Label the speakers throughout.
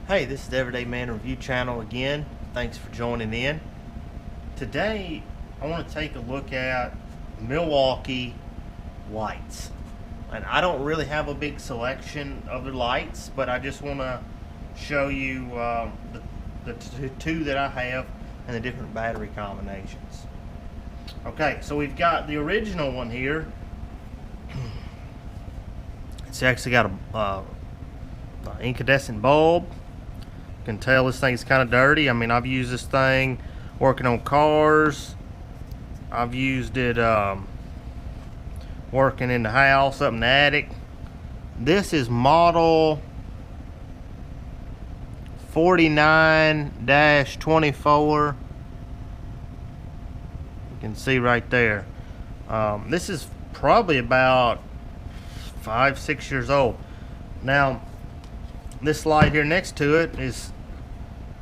Speaker 1: Hey, this is the EverydayMan Review channel again. Thanks for joining in. Today, I want to take a look at Milwaukee lights. And I don't really have a big selection of the lights, but I just want to show you the two that I have and the different battery combinations. Okay, so we've got the original one here. It's actually got a incandescent bulb. You can tell this thing's kind of dirty. I mean, I've used this thing working on cars. I've used it working in the house, up in the attic. This is model 49-24. You can see right there. This is probably about 5-6 years old. Now, this light here next to it is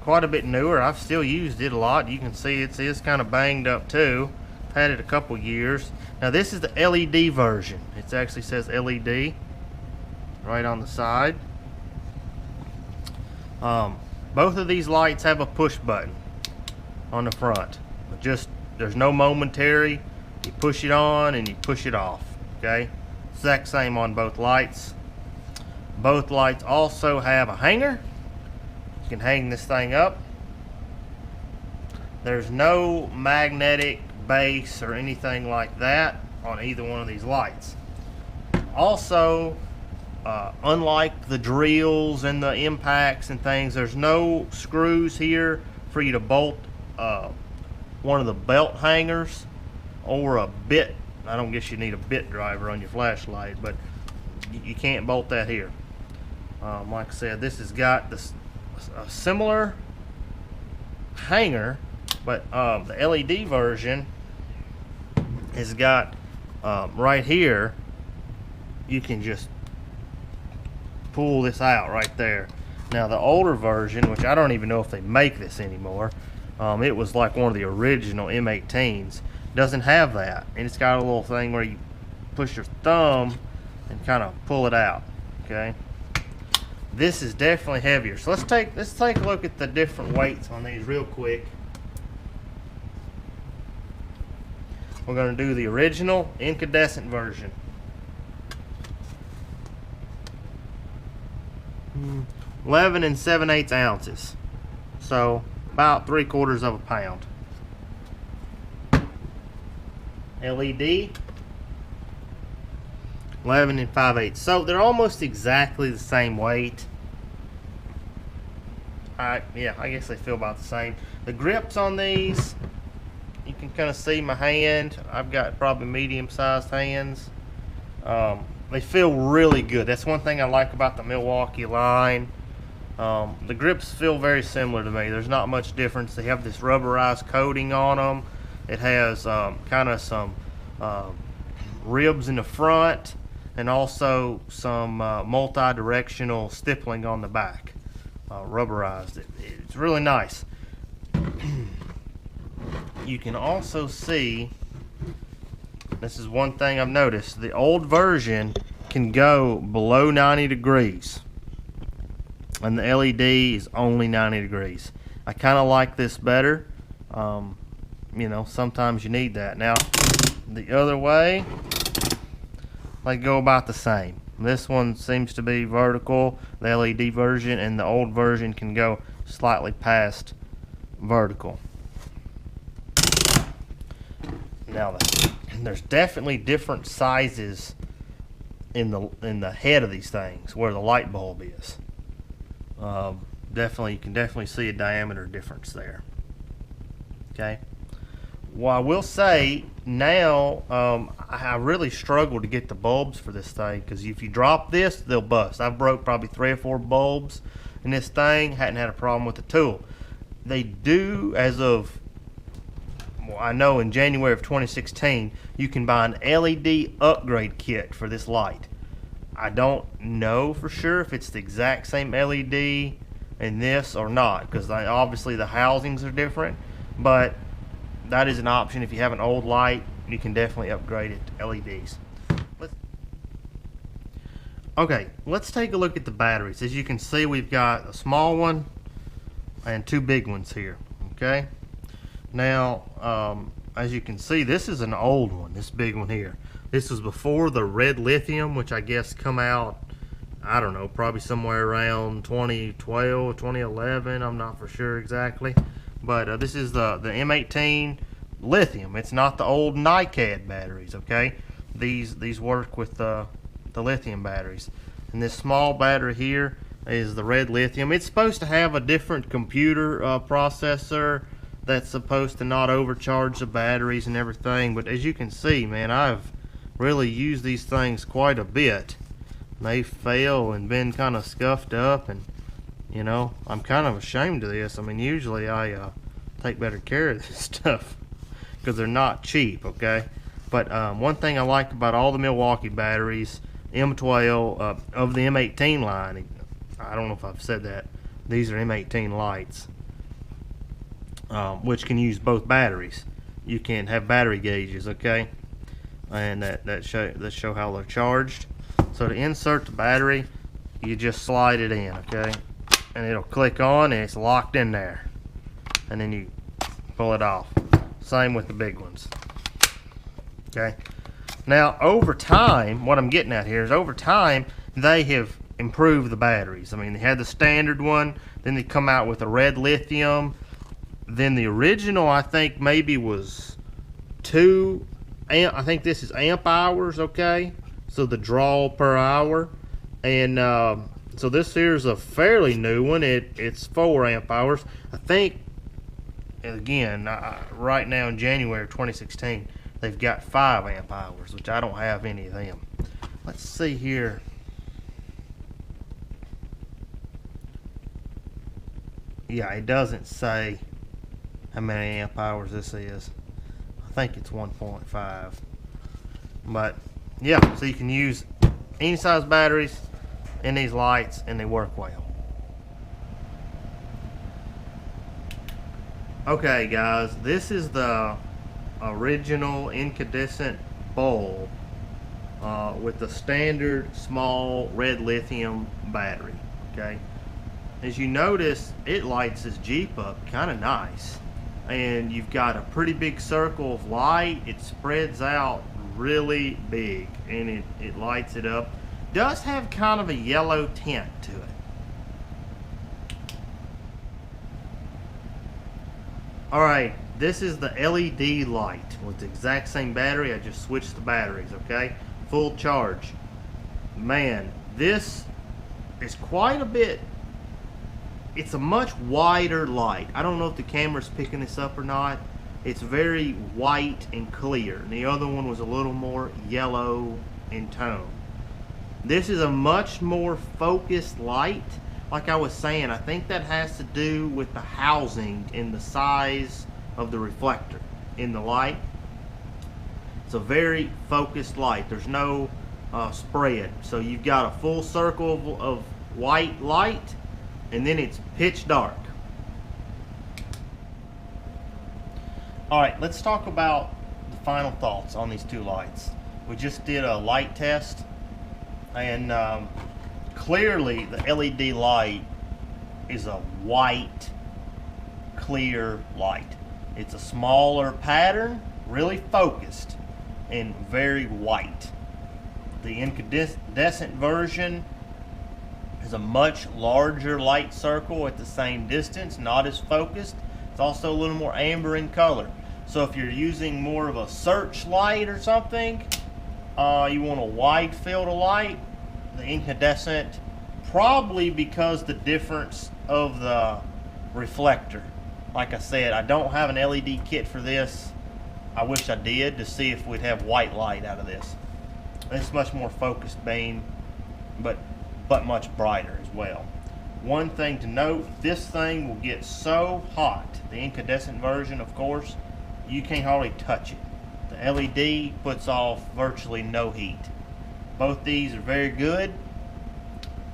Speaker 1: quite a bit newer. I've still used it a lot. You can see it is kind of banged up too. I've had it a couple years. Now this is the LED version. It actually says LED right on the side. Both of these lights have a push button on the front. There's no momentary. You push it on and you push it off. Okay, exact same on both lights. Both lights also have a hanger. You can hang this thing up. There's no magnetic base or anything like that on either one of these lights. Also, unlike the drills and the impacts and things, there's no screws here for you to bolt one of the belt hangers or a bit. I don't guess you need a bit driver on your flashlight, but you can't bolt that here. Like I said, this has got a similar hanger, but the LED version has got right here, you can just pull this out right there. Now the older version, which I don't even know if they make this anymore, it was like one of the original M18s, doesn't have that, and it's got a little thing where you push your thumb and kind of pull it out. Okay, this is definitely heavier. So let's take a look at the different weights on these real quick. We're going to do the original incandescent version. 11 7/8 ounces, so about 3/4 of a pound. LED, 11 5/8. So they're almost exactly the same weight. Yeah, I guess they feel about the same. The grips on these, you can kind of see my hand. I've got probably medium-sized hands. They feel really good. That's one thing I like about the Milwaukee line. The grips feel very similar to me. There's not much difference. They have this rubberized coating on them. It has kind of some ribs in the front, and also some multi-directional stippling on the back, rubberized. It's really nice. You can also see, this is one thing I've noticed, the old version can go below 90 degrees, and the LED is only 90 degrees. I kind of like this better. You know, sometimes you need that. Now, the other way, they go about the same. This one seems to be vertical, the LED version, and the old version can go slightly past vertical. Now, there's definitely different sizes in the head of these things where the light bulb is. You can definitely see a diameter difference there. Okay. Well, I will say now, I really struggle to get the bulbs for this thing, because if you drop this, they'll bust. I've broke probably 3 or 4 bulbs in this thing. Hadn't had a problem with the tool. They do, as of, well, I know in January of 2016, you can buy an LED upgrade kit for this light. I don't know for sure if it's the exact same LED in this or not, because obviously the housings are different, but that is an option. If you have an old light, you can definitely upgrade it to LEDs. Okay, let's take a look at the batteries. As you can see, we've got a small one and two big ones here. Okay, now as you can see, this is an old one, this big one here. This was before the red lithium, which I guess come out, I don't know, probably somewhere around 2012, 2011. I'm not for sure exactly. But this is the M18 lithium. It's not the old NiCad batteries, okay? These work with the lithium batteries. And this small battery here is the red lithium. It's supposed to have a different computer processor that's supposed to not overcharge the batteries and everything. But as you can see, man, I've really used these things quite a bit. They fail and been kind of scuffed up, and you know, I'm kind of ashamed of this. I mean, usually I take better care of this stuff because they're not cheap, okay? But one thing I like about all the Milwaukee batteries, M12 of the M18 line, I don't know if I've said that, these are M18 Lights, which can use both batteries. You can have battery gauges, okay? And that show how they're charged. So to insert the battery, you just slide it in, okay? And it'll click on and it's locked in there. And then you pull it off. Same with the big ones. Okay? Now, over time, what I'm getting at here is over time, they have improved the batteries. I mean, they had the standard one, then they come out with a red lithium. Then the original, I think, maybe was 2 amp, I think this is amp hours, okay? So the draw per hour. And so this here's a fairly new one. It's 4 amp hours. I think, again, right now in January of 2016, they've got 5 amp hours, which I don't have any of them. Let's see here. Yeah, it doesn't say how many amp hours this is. I think it's 1.5. But yeah, so you can use any size batteries in these lights and they work well. Okay guys, this is the original incandescent bulb with the standard small red lithium battery. Okay, as you notice, it lights this Jeep up kind of nice, and you've got a pretty big circle of light. It spreads out really big and it lights it up. Does have kind of a yellow tint to it. Alright, this is the LED light with the exact same battery. I just switched the batteries, okay? Full charge. Man, this is quite a bit. It's a much wider light. I don't know if the camera's picking this up or not. It's very white and clear. And the other one was a little more yellow in tone. This is a much more focused light. Like I was saying, I think that has to do with the housing and the size of the reflector in the light. It's a very focused light. There's no spread. So you've got a full circle of white light, and then it's pitch dark. Alright, let's talk about the final thoughts on these two lights. We just did a light test, and clearly the LED light is a white, clear light. It's a smaller pattern, really focused, and very white. The incandescent version is a much larger light circle at the same distance, not as focused. It's also a little more amber in color. So if you're using more of a search light or something, you want a wide field of light, the incandescent, probably because the difference of the reflector. Like I said, I don't have an LED kit for this. I wish I did, to see if we'd have white light out of this. It's much more focused beam, but much brighter as well. One thing to note, this thing will get so hot, the incandescent version of course, you can't hardly touch it. The LED puts off virtually no heat. Both these are very good.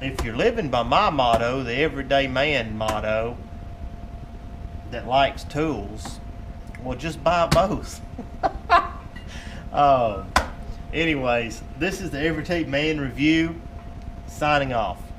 Speaker 1: If you're living by my motto, the everyday man motto, that likes tools, well, just buy both. Anyways, this is the Everyday Man Review. signing off.